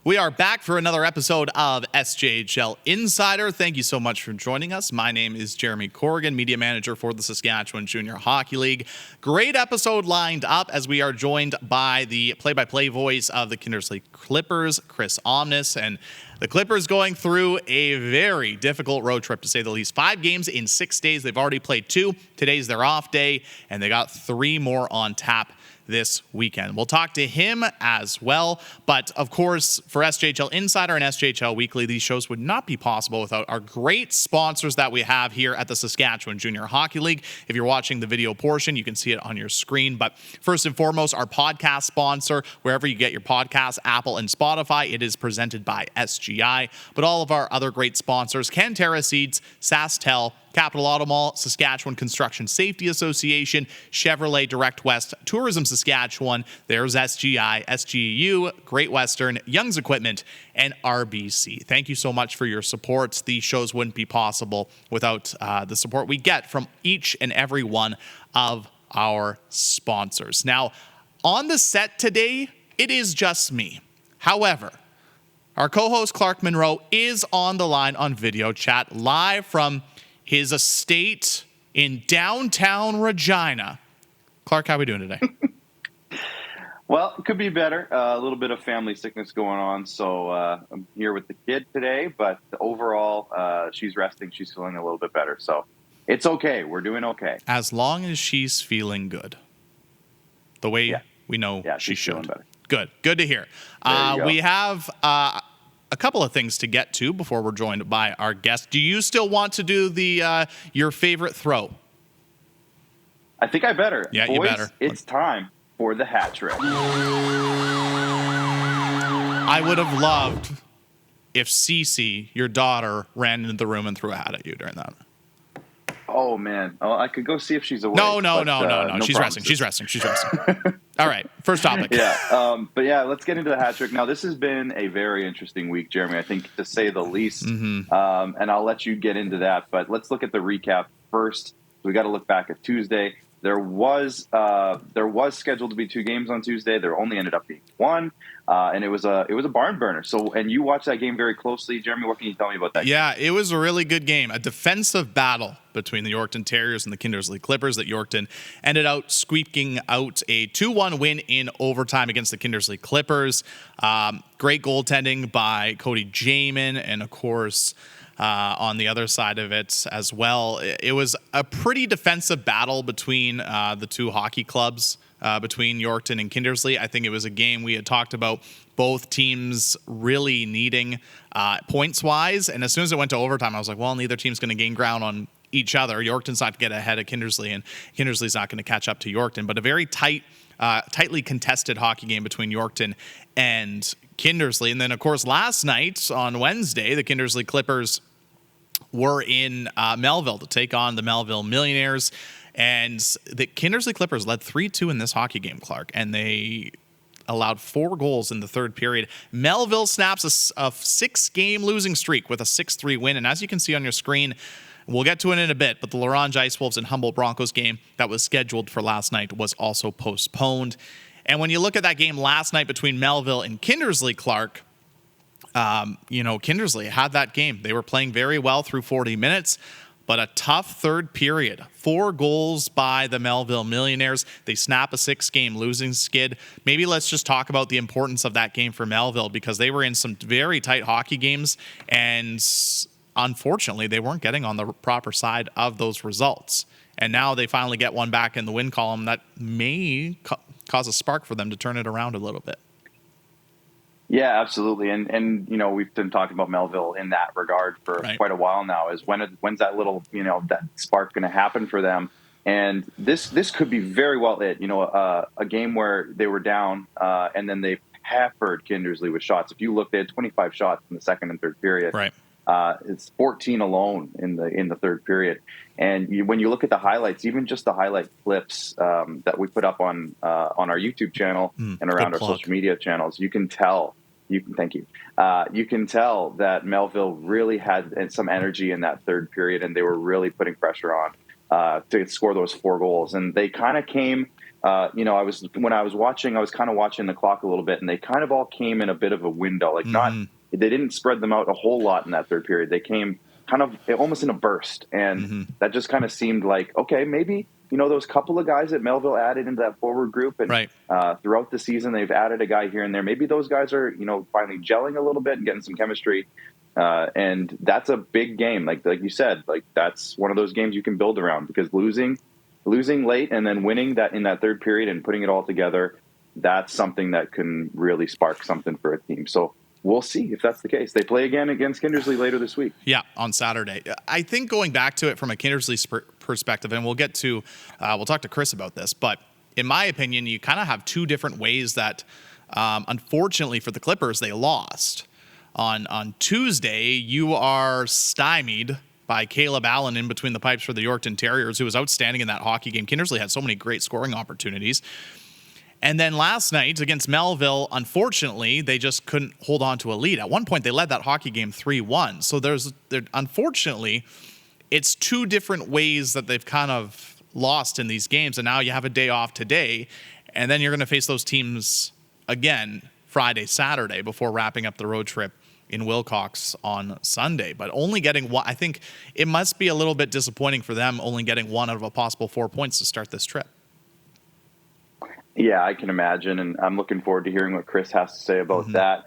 We are back for another episode of SJHL Insider. Thank you so much for joining us. My name is Jeromy Corrigan, media manager for the Saskatchewan Junior Hockey League. Great episode lined up as we are joined by the play-by-play voice of the Kindersley Klippers, Chris Omness, and the Clippers going through a very difficult road trip, to say the least. 5 games in 6 days. They've already played 2. Today's their off day, and they got 3 more on tap this weekend. We'll talk to him as well. But of course, for SJHL Insider and SJHL Weekly, these shows would not be possible without our great sponsors that we have here at the Saskatchewan Junior Hockey League. If you're watching the video portion, you can see it on your screen. But first and foremost, our podcast sponsor, wherever you get your podcasts, Apple and Spotify, it is presented by SGI. But all of our other great sponsors, Canterra Seeds, SaskTel, Capital Auto Mall, Saskatchewan Construction Safety Association, Chevrolet Direct West, Tourism Saskatchewan, there's SGI, SGU, Great Western, Young's Equipment, and RBC. Thank you so much for your support. These shows wouldn't be possible without the support we get from each and every one of our sponsors. Now, on the set today, it is just me. However, our co-host Clark Munroe is on the line on video chat live from his estate in downtown Regina. Clark, how are we doing today? Well, it could be better. A little bit of family sickness going on, so I'm here with the kid today. But overall, she's resting. She's feeling a little bit better, so it's okay. We're doing okay. As long as she's feeling good, the way we know she should. Good to hear. We have a couple of things to get to before we're joined by our guest. Do you still want to do the your favorite throw? I think I better. Yeah, Boys, you better. It's time for the hat trick. I would have loved if Cece, your daughter, ran into the room and threw a hat at you during that. Oh, man. Oh, I could go see if she's awake. No. She's resting. She's resting. All right. First topic. But let's get into the hat trick. Now, this has been a very interesting week, Jeromy, I think, to say the least. And I'll let you get into that. But let's look at the recap first. We got to look back at Tuesday. There was scheduled to be 2 games on Tuesday. There only ended up being 1, and it was a barn burner. So, and you watched that game very closely, Jeromy. What can you tell me about that? Yeah, it was a really good game, a defensive battle between the Yorkton Terriers and the Kindersley Klippers that Yorkton ended out squeaking out a 2-1 win in overtime against the Kindersley Klippers. Great goaltending by Cody Jamin, and of course, on the other side of it as well, it was a pretty defensive battle between the 2 hockey clubs, between Yorkton and Kindersley. I think it was a game we had talked about both teams really needing points-wise, and as soon as it went to overtime, I was like, well, neither team's going to gain ground on each other. Yorkton's not going to get ahead of Kindersley, and Kindersley's not going to catch up to Yorkton, but a very tightly contested hockey game between Yorkton and Kindersley. And then, of course, last night on Wednesday, the Kindersley Klippers were in Melville to take on the Melville Millionaires. And the Kindersley Klippers led 3-2 in this hockey game, Clark, and they allowed 4 goals in the third period. Melville snaps a 6-game losing streak with a 6-3 win. And as you can see on your screen, we'll get to it in a bit, but the Larange Ice Wolves and Humboldt Broncos game that was scheduled for last night was also postponed. And when you look at that game last night between Melville and Kindersley, Clark, Kindersley had that game. They were playing very well through 40 minutes, but a tough third period. 4 goals by the Melville Millionaires. They snap a 6-game losing skid. Maybe let's just talk about the importance of that game for Melville, because they were in some very tight hockey games, and unfortunately, they weren't getting on the proper side of those results. And now they finally get one back in the win column that may cause a spark for them to turn it around a little bit. Yeah, absolutely. And we've been talking about Melville in that regard for quite a while now, is when's that little, that spark going to happen for them? And this could be very well it, a game where they were down and then they peppered Kindersley with shots. If you look, they had 25 shots in the second and third period. Right. It's 14 alone in the third period. And when you look at the highlights, even just the highlight clips that we put up on our YouTube channel and around our social media channels, you can tell. Thank you. You can tell that Melville really had some energy in that third period, and they were really putting pressure on to score those 4 goals. And they kind of came when I was watching, I was kind of watching the clock a little bit, and they kind of all came in a bit of a window. They didn't spread them out a whole lot in that third period. They came kind of almost in a burst, and that just kind of seemed like, okay, maybe those couple of guys that Melville added into that forward group, and throughout the season they've added a guy here and there. Maybe those guys are finally gelling a little bit and getting some chemistry. And that's a big game, like you said, like that's one of those games you can build around, because losing late and then winning that in that third period and putting it all together, that's something that can really spark something for a team. So we'll see if that's the case. They play again against Kindersley later this week. Yeah, on Saturday. I think going back to it from a Kindersley perspective, and we'll talk to Chris about this, but in my opinion, you kind of have two different ways that, unfortunately for the Clippers, they lost. On Tuesday, you are stymied by Caleb Allen in between the pipes for the Yorkton Terriers, who was outstanding in that hockey game. Kindersley had so many great scoring opportunities. And then last night against Melville, unfortunately, they just couldn't hold on to a lead. At one point, they led that hockey game 3-1. So unfortunately, it's two different ways that they've kind of lost in these games. And now you have a day off today, and then you're going to face those teams again Friday, Saturday, before wrapping up the road trip in Wilcox on Sunday. But only getting one, I think it must be a little bit disappointing for them, only getting one out of a possible 4 points to start this trip. Yeah, I can imagine, and I'm looking forward to hearing what Chris has to say about that.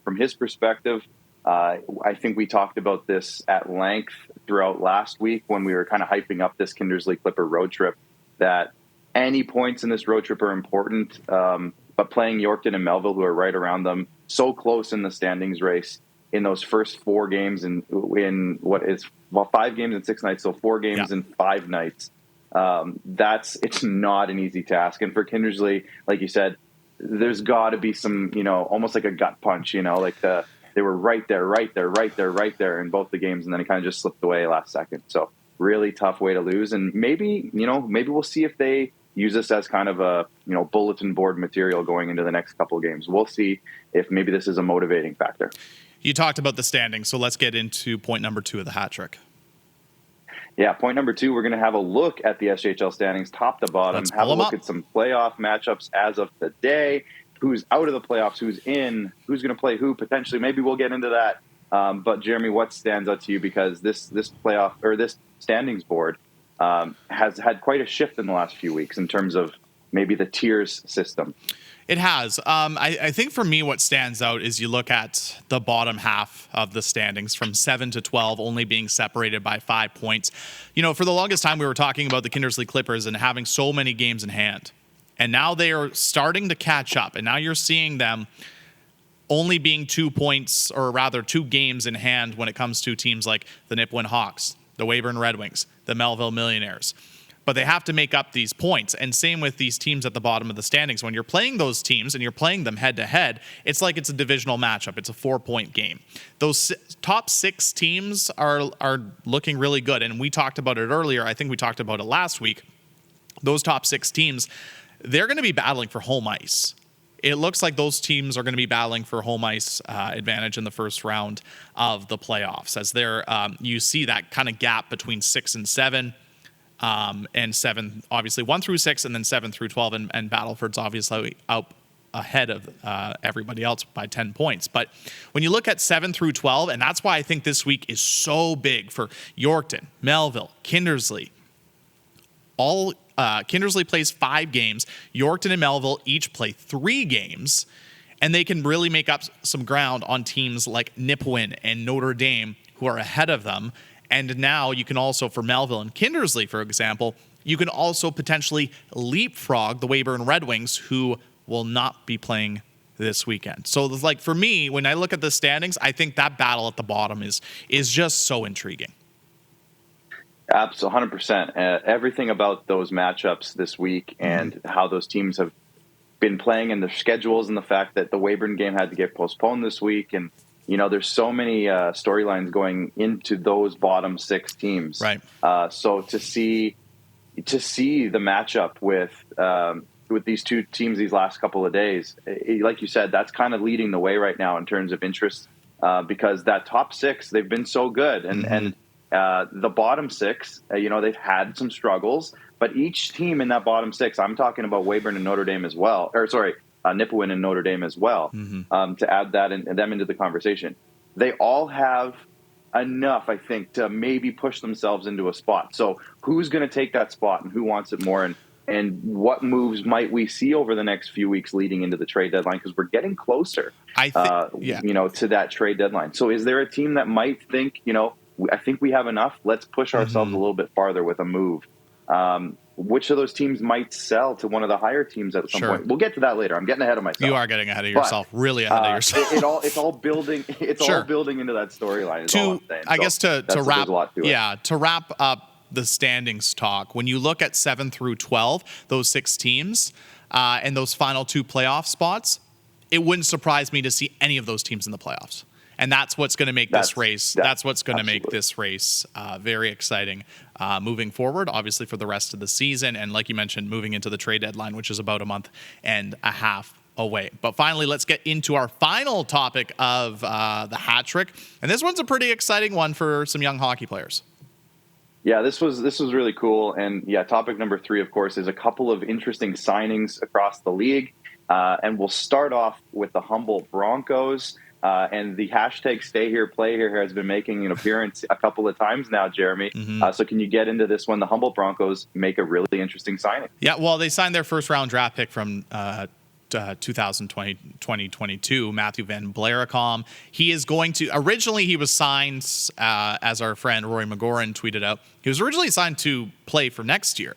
From his perspective, I think we talked about this at length throughout last week when we were kind of hyping up this Kindersley Clipper road trip, that any points in this road trip are important, but playing Yorkton and Melville, who are right around them, so close in the standings race in those first 4 games in 5 games in 6 nights, so 4 games in 5 nights. It's not an easy task. And for Kindersley, like you said, there's got to be some, almost like a gut punch, they were right there in both the games, and then it kind of just slipped away last second. So really tough way to lose. And maybe we'll see if they use this as kind of a, bulletin board material going into the next couple of games. We'll see if maybe this is a motivating factor. You talked about the standings, so let's get into point number 2 of the hat trick. Yeah, point number 2, we're going to have a look at the SJHL standings, top to bottom. Let's have a look up. at some playoff matchups as of today. Who's out of the playoffs, who's in, who's going to play who potentially. Maybe we'll get into that. But Jeromy, what stands out to you? Because this playoff or this standings board has had quite a shift in the last few weeks in terms of maybe the tiers system. It has. I think for me, what stands out is you look at the bottom half of the standings from 7 to 12, only being separated by 5 points. For the longest time, we were talking about the Kindersley Clippers and having so many games in hand. And now they are starting to catch up. And now you're seeing them only being 2 points, or rather 2 games in hand when it comes to teams like the Nipawin Hawks, the Weyburn Red Wings, the Melville Millionaires. But they have to make up these points. And same with these teams at the bottom of the standings. When you're playing those teams and you're playing them head-to-head, it's like it's a divisional matchup. It's a 4-point game. Those top 6 teams are looking really good. And we talked about it earlier. I think we talked about it last week. Those top 6 teams, they're going to be battling for home ice. It looks like those teams are going to be battling for home ice advantage in the first round of the playoffs. As you see that kind of gap between 6 and 7. And 7, obviously 1 through 6, and then 7 through 12, and Battleford's obviously out ahead of everybody else by 10 points. But when you look at 7 through 12, and that's why I think this week is so big for Yorkton, Melville, Kindersley. Kindersley plays 5 games. Yorkton and Melville each play 3 games, and they can really make up some ground on teams like Nipawin and Notre Dame, who are ahead of them. And now you can also, for Melville and Kindersley, for example, you can also potentially leapfrog the Weyburn Red Wings, who will not be playing this weekend. So, like, for me, when I look at the standings, I think that battle at the bottom is just so intriguing. Absolutely, 100%. Everything about those matchups this week and how those teams have been playing and their schedules, and the fact that the Weyburn game had to get postponed this week, and there's so many storylines going into those bottom 6 teams. Right. So to see the matchup with these 2 teams these last couple of days, like you said, that's kind of leading the way right now in terms of interest, because that top 6, they've been so good, and The bottom six, they've had some struggles, but each team in that bottom six, I'm talking about Weyburn and Notre Dame as well, Nipawin and Notre Dame as well, to add that and them into the conversation. They all have enough, I think, to maybe push themselves into a spot. So who's going to take that spot and who wants it more? And what moves might we see over the next few weeks leading into the trade deadline? Because we're getting closer, to that trade deadline. So is there a team that might think, I think we have enough. Let's push ourselves a little bit farther with a move. Which of those teams might sell to one of the higher teams at some point? We'll get to that later. I'm getting ahead of myself. You are getting ahead of yourself, really ahead of yourself. It's all building. It's all building into that storyline. To wrap up the standings talk, when you look at 7 through 12, those 6 teams and those final 2 playoff spots, it wouldn't surprise me to see any of those teams in the playoffs. And that's what's going to make this race. That's what's going to make this race very exciting moving forward, obviously, for the rest of the season. And like you mentioned, moving into the trade deadline, which is about a month and a half away. But finally, let's get into our final topic of the hat trick. And this one's a pretty exciting one for some young hockey players. Yeah, this was really cool. And topic number 3, of course, is a couple of interesting signings across the league. And we'll start off with the Humboldt Broncos. And the hashtag Stay Here, Play Here has been making an appearance a couple of times now, Jeromy. So can you get into this one? The Humboldt Broncos make a really interesting signing. Yeah, well, they signed their first-round draft pick from 2022, Matthew Van Blaricom. He is going to – originally he was signed, as our friend Rory McGoran tweeted out, he was originally signed to play for next year.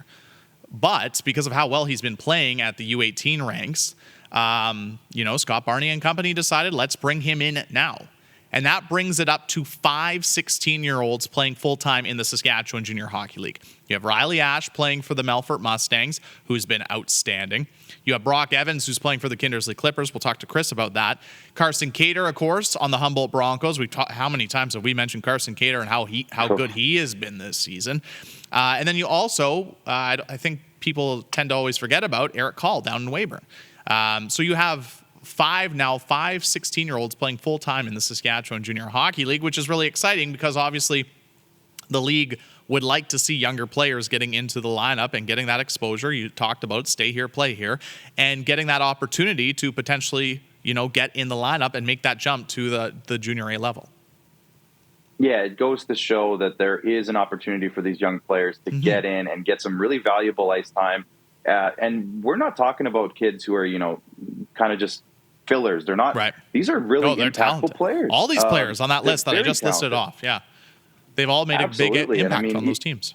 But because of how well he's been playing at the U18 ranks – Scott Barney and company decided, let's bring him in now. And that brings it up to 5 16-year-olds playing full-time in the Saskatchewan Junior Hockey League. You have Riley Ash playing for the Melfort Mustangs, who's been outstanding. You have Brock Evans, who's playing for the Kindersley Klippers. We'll talk to Chris about that. Carson Cater, of course, on the Humboldt Broncos. How many times have we mentioned Carson Cater and how good he has been this season? And then you also, I think people tend to always forget about Eric Call down in Weyburn. So you have 5 16-year-olds playing full-time in the Saskatchewan Junior Hockey League, which is really exciting because obviously the league would like to see younger players getting into the lineup and getting that exposure. You talked about stay here, play here, and getting that opportunity to potentially, get in the lineup and make that jump to the junior A level. Yeah, it goes to show that there is an opportunity for these young players to get in and get some really valuable ice time. And we're not talking about kids who are, kind of just fillers. They're not. Right. These are really impactful talented players. All these players on that list that I just listed off. Yeah. They've all made a big impact on those teams.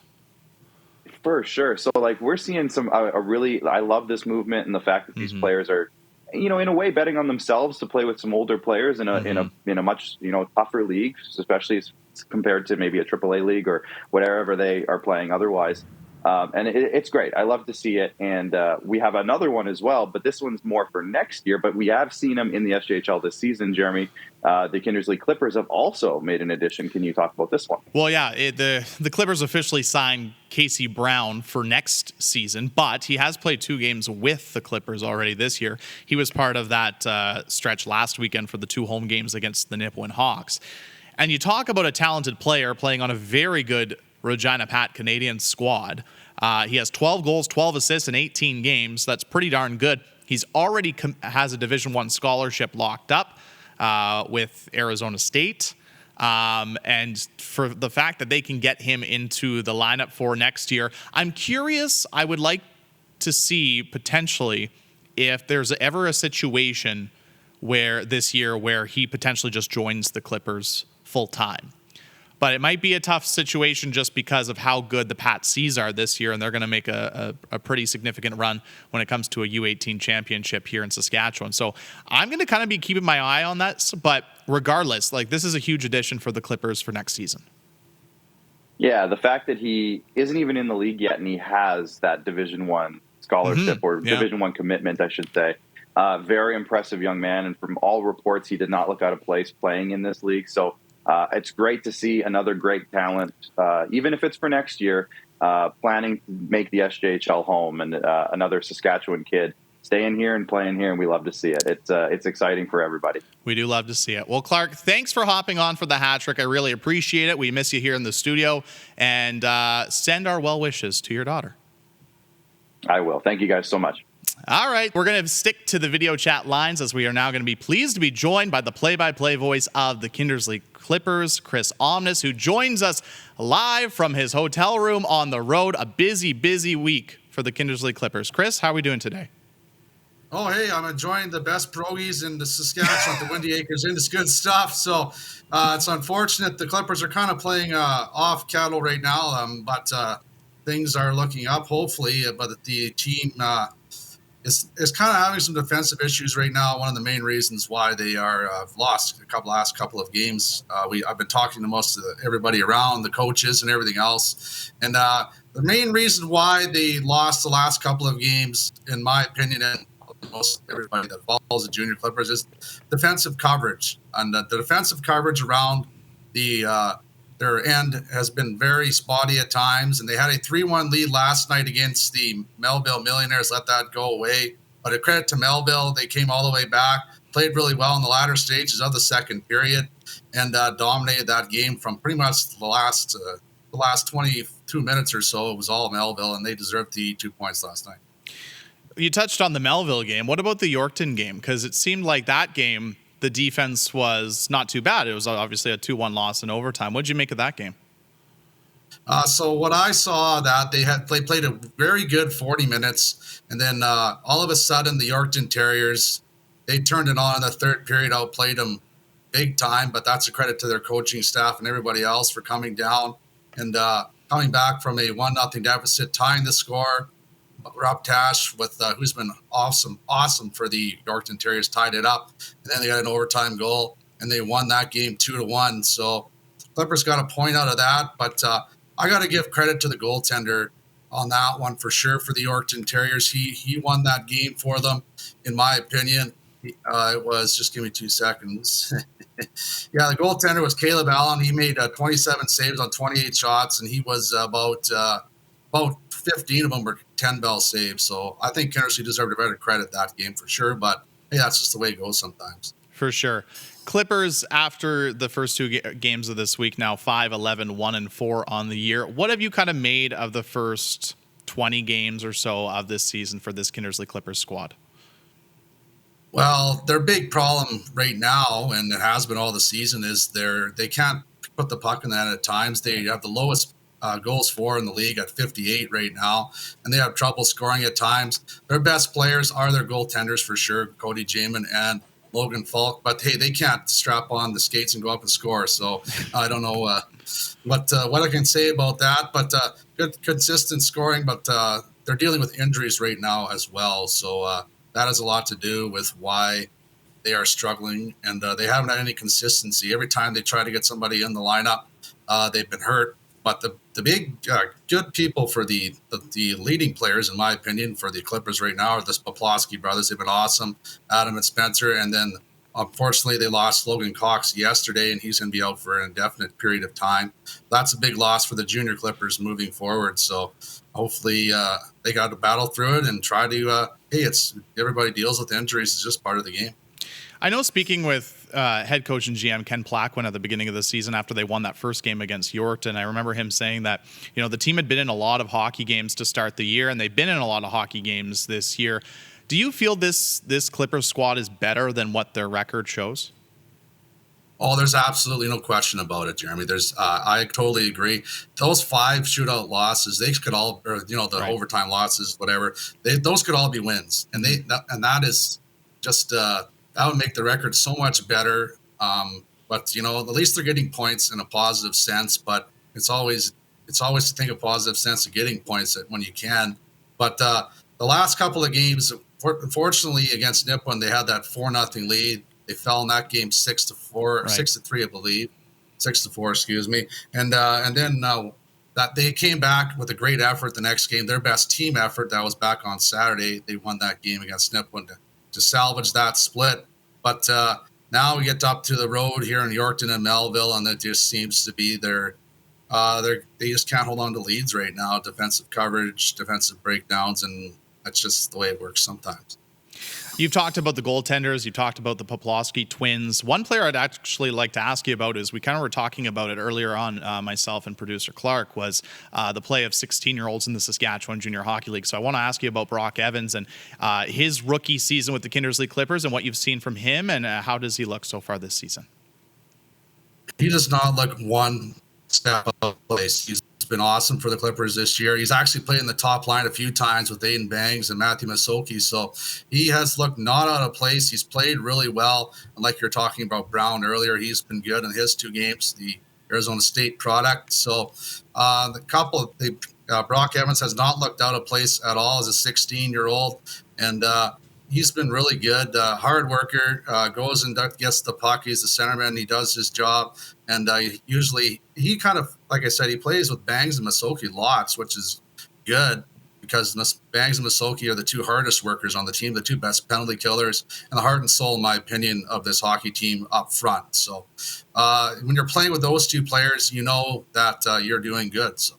For sure. So, we're seeing I love this movement and the fact that these players are, in a way betting on themselves to play with some older players in a much, tougher league, especially as compared to maybe a AAA league or whatever they are playing otherwise. And it's great. I love to see it. And we have another one as well, but this one's more for next year. But we have seen them in the SJHL this season, Jeromy. The Kindersley Klippers have also made an addition. Can you talk about this one? Well, yeah, the Clippers officially signed Casey Brown for next season, but he has played 2 games with the Clippers already this year. He was part of that stretch last weekend for the 2 home games against the Nipawin Hawks. And you talk about a talented player playing on a very good Regina Pat Canadian squad. He has 12 goals, 12 assists in 18 games. That's pretty darn good. He's already has a Division I scholarship locked up with Arizona State. And for the fact that they can get him into the lineup for next year, I'm curious. I would like to see potentially if there's ever a situation where this year where he potentially just joins the Clippers full time. But it might be a tough situation just because of how good the Pat C's are this year, and they're going to make a pretty significant run when it comes to a U18 championship here in Saskatchewan. So I'm going to kind of be keeping my eye on that. But regardless, this is a huge addition for the Clippers for next season. Yeah, the fact that he isn't even in the league yet and he has that Division I scholarship or Division I commitment, I should say. Very impressive young man, and from all reports, he did not look out of place playing in this league. So it's great to see another great talent, even if it's for next year, planning to make the SJHL home, and another Saskatchewan kid staying here and playing here, and we love to see it. It's exciting for everybody. We do love to see it. Well, Clark, thanks for hopping on for the hat trick. I really appreciate it. We miss you here in the studio, and send our well wishes to your daughter. I will. Thank you guys so much. All right, we're going to stick to the video chat lines as we are now going to be pleased to be joined by the play-by-play voice of the Kindersley Klippers, Chris Omness, who joins us live from his hotel room on the road. A busy, busy week for the Kindersley Klippers. Chris, how are we doing today? Oh, hey, I'm enjoying the best pierogies in the Saskatchewan, the Windy Acres Inn. It's good stuff. So it's unfortunate the Clippers are kind of playing off cattle right now, but things are looking up, hopefully. But the team is kind of having some defensive issues right now. One of the main reasons why they are lost last couple of games. I've been talking to most of everybody around, the coaches and everything else. And the main reason why they lost the last couple of games, in my opinion, and most everybody that follows the Junior Clippers, is defensive coverage. And the defensive coverage around their end has been very spotty at times. And they had a 3-1 lead last night against the Melville Millionaires, let that go away. But a credit to Melville, they came all the way back, played really well in the latter stages of the second period, and dominated that game from pretty much the last 22 minutes or so. It was all Melville, and they deserved the 2 points last night. You touched on the Melville game. What about the Yorkton game? Because it seemed like that game, the defense was not too bad. It was obviously a 2-1 loss in overtime. What did you make of that game? So what I saw, that they played a very good 40 minutes, and then all of a sudden the Yorkton Terriers, they turned it on in the third period, outplayed them big time, but that's a credit to their coaching staff and everybody else for coming down and coming back from a 1-0 deficit, tying the score. Rob Tash, with who's been awesome for the Yorkton Terriers, tied it up, and then they got an overtime goal, and they won that game 2-1. So Clippers got a point out of that, but I got to give credit to the goaltender on that one for sure for the Yorkton Terriers. He won that game for them, in my opinion. It was, just give me 2 seconds. Yeah, the goaltender was Caleb Allen. He made 27 saves on 28 shots, and he was about 15 of them were 10-bell saves. So I think Kindersley deserved a better credit that game for sure. But hey, that's just the way it goes sometimes. For sure. Clippers, after the first two games of this week, now 5-11, 1-4 on the year. What have you kind of made of the first 20 games or so of this season for this Kindersley Klippers squad? Well, their big problem right now, and it has been all the season, is they can't put the puck in the net at times. They have the lowest goals for in the league at 58 right now, and they have trouble scoring at times. Their best players are their goaltenders for sure, Cody Jamin and Logan Falk, but hey, they can't strap on the skates and go up and score. So I don't know what I can say about that, but good consistent scoring, but they're dealing with injuries right now as well. So that has a lot to do with why they are struggling, and they haven't had any consistency. Every time they try to get somebody in the lineup, they've been hurt. But the big good people for the leading players, in my opinion, for the Clippers right now are the Poplawski brothers. They've been awesome, Adam and Spencer. And then, unfortunately, they lost Logan Cox yesterday, and he's going to be out for an indefinite period of time. That's a big loss for the Junior Clippers moving forward. So hopefully they got to battle through it and try to, everybody deals with injuries. It's just part of the game. I know, speaking with head coach and GM Ken Plaquin at the beginning of the season after they won that first game against Yorkton, I remember him saying that, the team had been in a lot of hockey games to start the year, and they've been in a lot of hockey games this year. Do you feel this Clippers squad is better than what their record shows? Oh, there's absolutely no question about it, Jeromy. I totally agree. Those 5 shootout losses, they could all, right, overtime losses, whatever, those could all be wins, and that is just. That would make the record so much better. But at least they're getting points in a positive sense. But it's always to think of positive sense of getting points when you can. But the last couple of games, unfortunately, against Nipawin, they had that 4-0 lead. They fell in that game 6-4, right. 6-3, I believe, 6-4, excuse me. And then that they came back with a great effort the next game. Their best team effort that was back on Saturday. They won that game against Nipawin to salvage that split. But now we get up to the road here in Yorkton and Melville, and it just seems to be they just can't hold on to leads right now. Defensive coverage, defensive breakdowns, and that's just the way it works sometimes. You've talked about the goaltenders. You've talked about the Poplawski twins. One player I'd actually like to ask you about is, we kind of were talking about it earlier on, myself and producer Clark, was the play of 16-year-olds in the Saskatchewan Junior Hockey League. So I want to ask you about Brock Evans and his rookie season with the Kindersley Klippers and what you've seen from him, and how does he look so far this season? He does not look one step out of place. He's been awesome for the Clippers this year. He's actually played in the top line a few times with Aiden Bangs and Matthew Masoki, so he has looked not out of place. He's played really well, and like you're talking about Brown earlier, he's been good in his 2 games, the Arizona State product. So Brock Evans has not looked out of place at all as a 16-year-old, and he's been really good. Hard worker, goes and gets the puck. He's the centerman. He does his job. And usually he kind of, like I said, he plays with Bangs and Masoki lots, which is good because Bangs and Masoki are the 2 hardest workers on the team, the 2 best penalty killers, and the heart and soul, in my opinion, of this hockey team up front. So when you're playing with those 2 players, you know that you're doing good. So,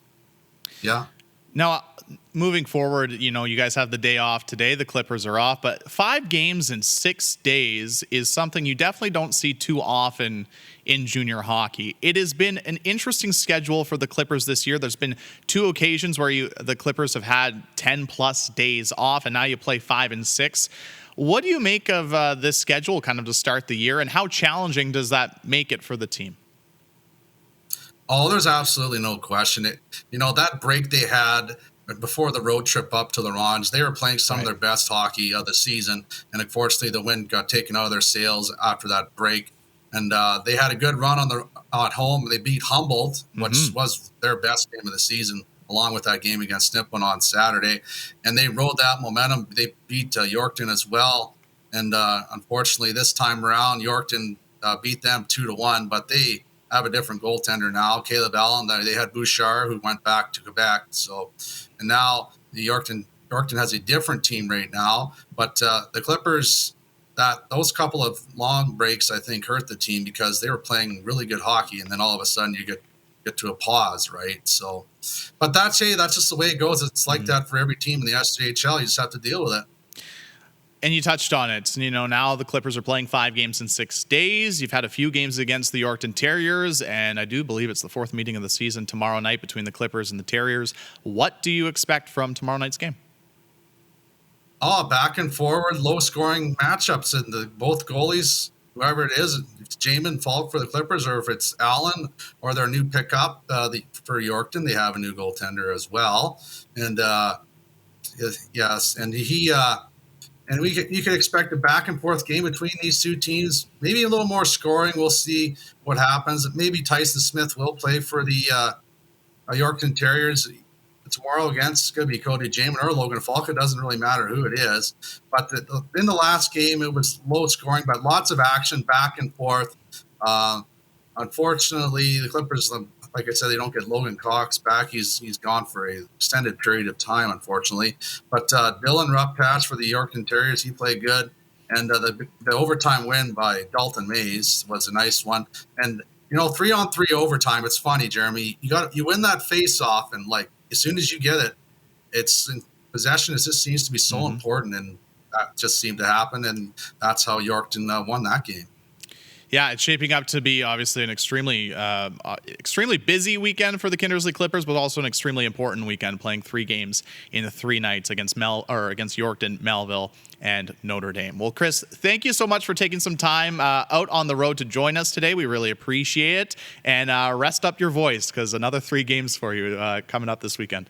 yeah. Now, moving forward, you guys have the day off today. The Clippers are off, but 5 games in 6 days is something you definitely don't see too often in junior hockey. It has been an interesting schedule for the Clippers this year. There's been 2 occasions where the Clippers have had 10-plus days off, and now you play 5 and 6. What do you make of this schedule kind of to start the year, and how challenging does that make it for the team? Oh, there's absolutely no question. That break they had before the road trip up to the Ronge, they were playing some of their best hockey of the season, and unfortunately the wind got taken out of their sails after that break. And they had a good run at home. They beat Humboldt, which was their best game of the season, along with that game against Nipawin on Saturday. And they rode that momentum. They beat Yorkton as well. And unfortunately, this time around, Yorkton beat them 2-1, but they have a different goaltender now, Caleb Allen. They had Bouchard, who went back to Quebec. So, and now the Yorkton has a different team right now. But the Clippers, those couple of long breaks, I think, hurt the team because they were playing really good hockey, and then all of a sudden you get to a pause, right? So, but that's just the way it goes. It's like that for every team in the SJHL. You just have to deal with it. And you touched on it. Now the Clippers are playing 5 games in 6 days. You've had a few games against the Yorkton Terriers, and I do believe it's the 4th meeting of the season tomorrow night between the Clippers and the Terriers. What do you expect from tomorrow night's game? Oh, back and forward, low-scoring matchups, and both goalies, whoever it is, if it's Jamin Falk for the Clippers, or if it's Allen or their new pickup for Yorkton, they have a new goaltender as well. And yes, and you can expect a back and forth game between these 2 teams. Maybe a little more scoring. We'll see what happens. Maybe Tyson Smith will play for the Yorkton Terriers tomorrow against. It's going to be Cody Jamin or Logan Falk. It doesn't really matter who it is. But in the last game, it was low scoring, but lots of action back and forth. Unfortunately, the Clippers, like I said, they don't get Logan Cox back. He's gone for an extended period of time, unfortunately. But Dylan Ruppatch for the Yorkton Terriers, he played good. And the overtime win by Dalton Mays was a nice one. And 3-on-3 overtime, it's funny, Jeremy. You win that face-off, and as soon as you get it, possession just seems to be so important, and that just seemed to happen, and that's how Yorkton won that game. Yeah, it's shaping up to be obviously an extremely busy weekend for the Kindersley Klippers, but also an extremely important weekend, playing 3 games in the 3 nights against Yorkton, Melville, and Notre Dame. Well, Chris, thank you so much for taking some time out on the road to join us today. We really appreciate it, and rest up your voice because another 3 games for you coming up this weekend.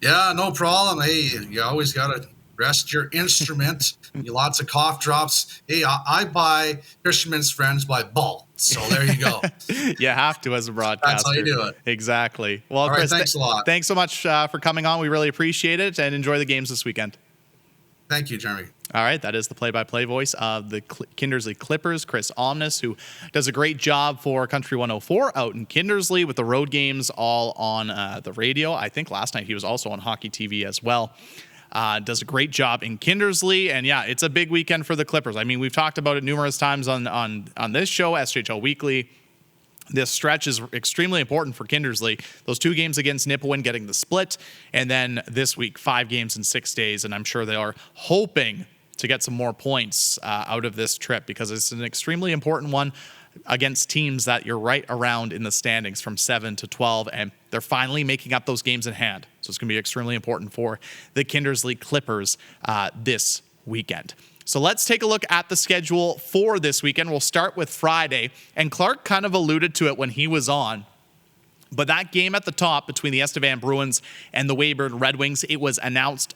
Yeah, no problem. Hey, you always got to rest your instrument. Lots of cough drops. Hey, I buy Fisherman's Friends by bulk. So there you go. You have to as a broadcaster. That's how you do it. Exactly. Well, all right, Chris, thanks a lot. Thanks so much for coming on. We really appreciate it, and enjoy the games this weekend. Thank you, Jeromy. All right, that is the play-by-play voice of the Kindersley Klippers, Chris Omness, who does a great job for Country 104 out in Kindersley with the road games all on the radio. I think last night he was also on Hockey TV as well. Does a great job in Kindersley, and yeah, it's a big weekend for the Clippers. I mean, we've talked about it numerous times on this show, SJHL Weekly. This stretch is extremely important for Kindersley. Those 2 games against Nipawin getting the split, and then this week 5 games in 6 days, and I'm sure they are hoping to get some more points out of this trip, because it's an extremely important one against teams that you're right around in the standings from 7 to 12, and they're finally making up those games in hand. So it's going to be extremely important for the Kindersley Klippers this weekend. So let's take a look at the schedule for this weekend. We'll start with Friday, and Clark kind of alluded to it when he was on. But that game at the top between the Estevan Bruins and the Weyburn Red Wings, it was announced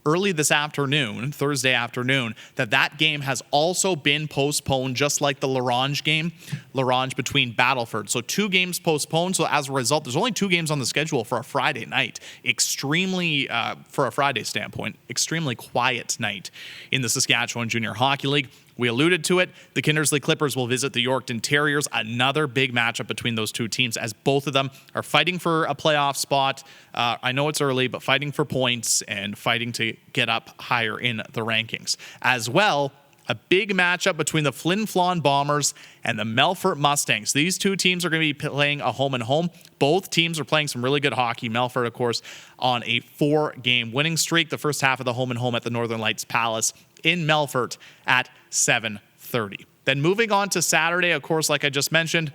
early this afternoon, Thursday afternoon, that game has also been postponed, just like the Larange game, between Battleford. So 2 games postponed. So as a result, there's only 2 games on the schedule for a Friday night. Extremely, for a Friday standpoint, extremely quiet night in the Saskatchewan Junior Hockey League. We alluded to it. The Kindersley Klippers will visit the Yorkton Terriers. Another big matchup between those 2 teams, as both of them are fighting for a playoff spot. I know it's early, but fighting for points and fighting to get up higher in the rankings. As well, a big matchup between the Flin Flon Bombers and the Melfort Mustangs. These 2 teams are going to be playing a home and home. Both teams are playing some really good hockey. Melfort, of course, on a 4-game winning streak. The first half of the home and home at the Northern Lights Palace in Melfort at 7:30. Then moving on to Saturday, of course, like I just mentioned,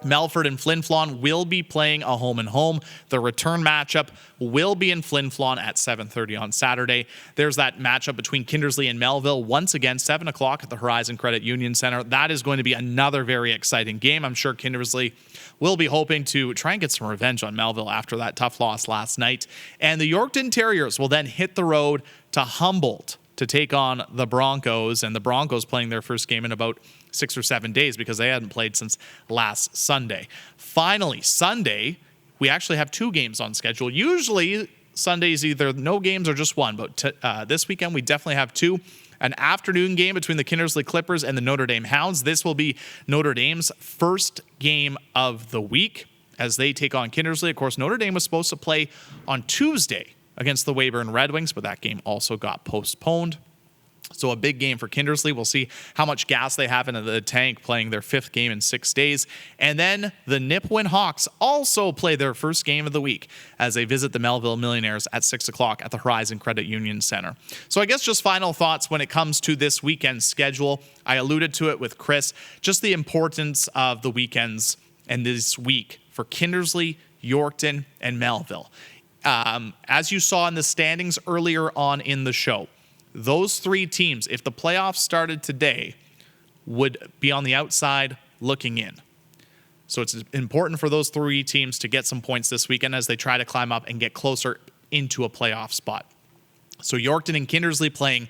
Melfort and Flin Flon will be playing a home and home. The return matchup will be in Flin Flon at 7:30 on Saturday. There's that matchup between Kindersley and Melville once again, 7 o'clock at the Horizon Credit Union Center. That is going to be another very exciting game. I'm sure Kindersley will be hoping to try and get some revenge on Melville after that tough loss last night. And the Yorkton Terriers will then hit the road to Humboldt to take on the Broncos, and the Broncos playing their first game in about 6 or 7 days because they hadn't played since last Sunday. Finally, Sunday, we actually have 2 games on schedule. Usually, Sunday's either no games or just 1, but this weekend we definitely have 2. An afternoon game between the Kindersley Klippers and the Notre Dame Hounds. This will be Notre Dame's first game of the week as they take on Kindersley. Of course, Notre Dame was supposed to play on Tuesday against the Weyburn Red Wings, but that game also got postponed. So a big game for Kindersley. We'll see how much gas they have in the tank playing their 5th game in 6 days. And then the Nipawin Hawks also play their first game of the week as they visit the Melville Millionaires at 6 o'clock at the Horizon Credit Union Center. So I guess just final thoughts when it comes to this weekend's schedule. I alluded to it with Chris, just the importance of the weekends and this week for Kindersley, Yorkton, and Melville. As you saw in the standings earlier on in the show, those 3 teams, if the playoffs started today, would be on the outside looking in. So it's important for those 3 teams to get some points this weekend as they try to climb up and get closer into a playoff spot. So Yorkton and Kindersley playing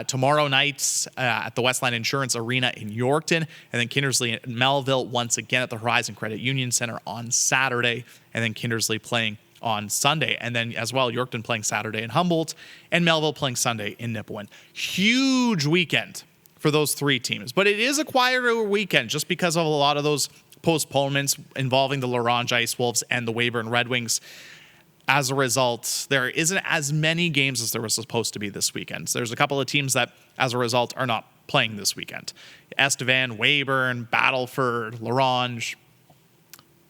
tomorrow night at the Westline Insurance Arena in Yorkton, and then Kindersley and Melville once again at the Horizon Credit Union Center on Saturday, and then Kindersley playing on Sunday, and then as well Yorkton playing Saturday in Humboldt, and Melville playing Sunday in Nipawin. Huge weekend for those 3 teams, but it is a quieter weekend just because of a lot of those postponements involving the Larange Ice Wolves and the Weyburn Red Wings. As a result, there isn't as many games as there was supposed to be this weekend. So there's a couple of teams that, as a result, are not playing this weekend. Estevan, Weyburn, Battleford, Larange.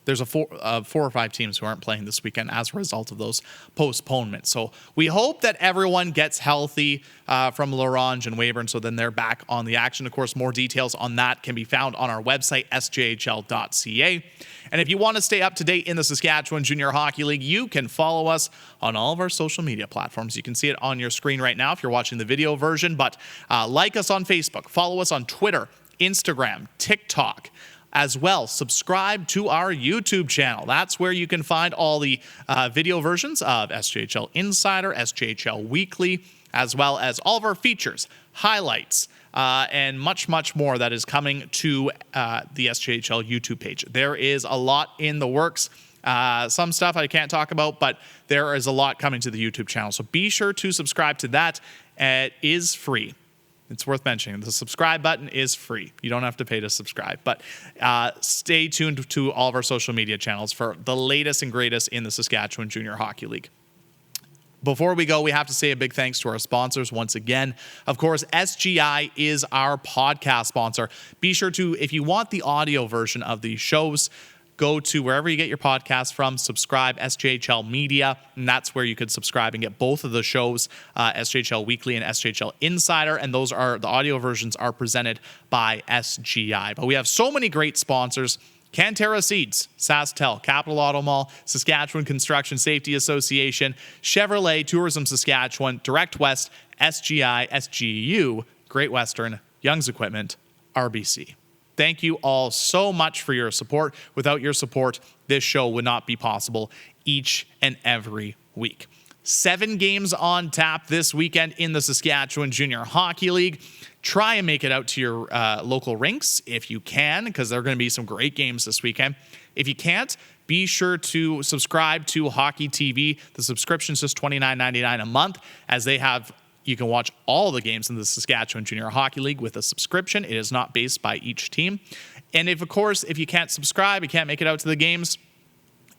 There's 4 or 5 teams who aren't playing this weekend as a result of those postponements. So we hope that everyone gets healthy from Larange and Weyburn, so then they're back on the action. Of course, more details on that can be found on our website, sjhl.ca. And if you want to stay up to date in the Saskatchewan Junior Hockey League, you can follow us on all of our social media platforms. You can see it on your screen right now if you're watching the video version, but like us on Facebook, follow us on Twitter, Instagram, TikTok. As well, subscribe to our YouTube channel. That's where you can find all the video versions of SJHL Insider, SJHL Weekly, as well as all of our features, highlights, and much, much more that is coming to the SJHL YouTube page. There is a lot in the works. Some stuff I can't talk about, but there is a lot coming to the YouTube channel. So be sure to subscribe to that. It is free. It's worth mentioning. The subscribe button is free. You don't have to pay to subscribe. But stay tuned to all of our social media channels for the latest and greatest in the Saskatchewan Junior Hockey League. Before we go, we have to say a big thanks to our sponsors once again. Of course, SGI is our podcast sponsor. Be sure to, if you want the audio version of these shows, go to wherever you get your podcast from, subscribe, SJHL Media, and that's where you could subscribe and get both of the shows, SJHL Weekly and SJHL Insider, and those are, the audio versions are presented by SGI. But we have so many great sponsors: Canterra Seeds, SaskTel, Capital Auto Mall, Saskatchewan Construction Safety Association, Chevrolet, Tourism Saskatchewan, Direct West, SGI, SGU, Great Western, Young's Equipment, RBC. Thank you all so much for your support. Without your support, this show would not be possible each and every week. 7 games on tap this weekend in the Saskatchewan Junior Hockey League. Try and make it out to your local rinks if you can, because there are going to be some great games this weekend. If you can't, be sure to subscribe to Hockey TV. The subscription's just $29.99 a month, as you can watch all the games in the Saskatchewan Junior Hockey League with a subscription. It is not based by each team. And if you can't subscribe, you can't make it out to the games,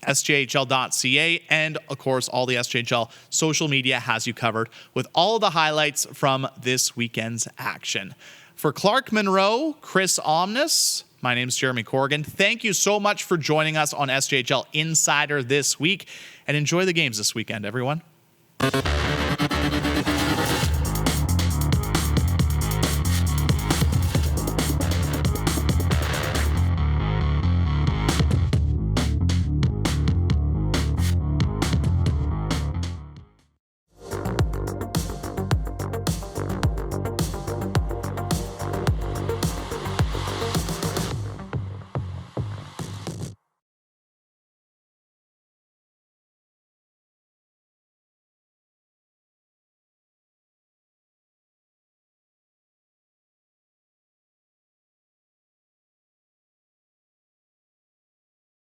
SJHL.ca, and of course, all the SJHL social media has you covered with all the highlights from this weekend's action. For Clark Munroe, Chris Omness, my name is Jeromy Corrigan. Thank you so much for joining us on SJHL Insider this week, and enjoy the games this weekend, everyone.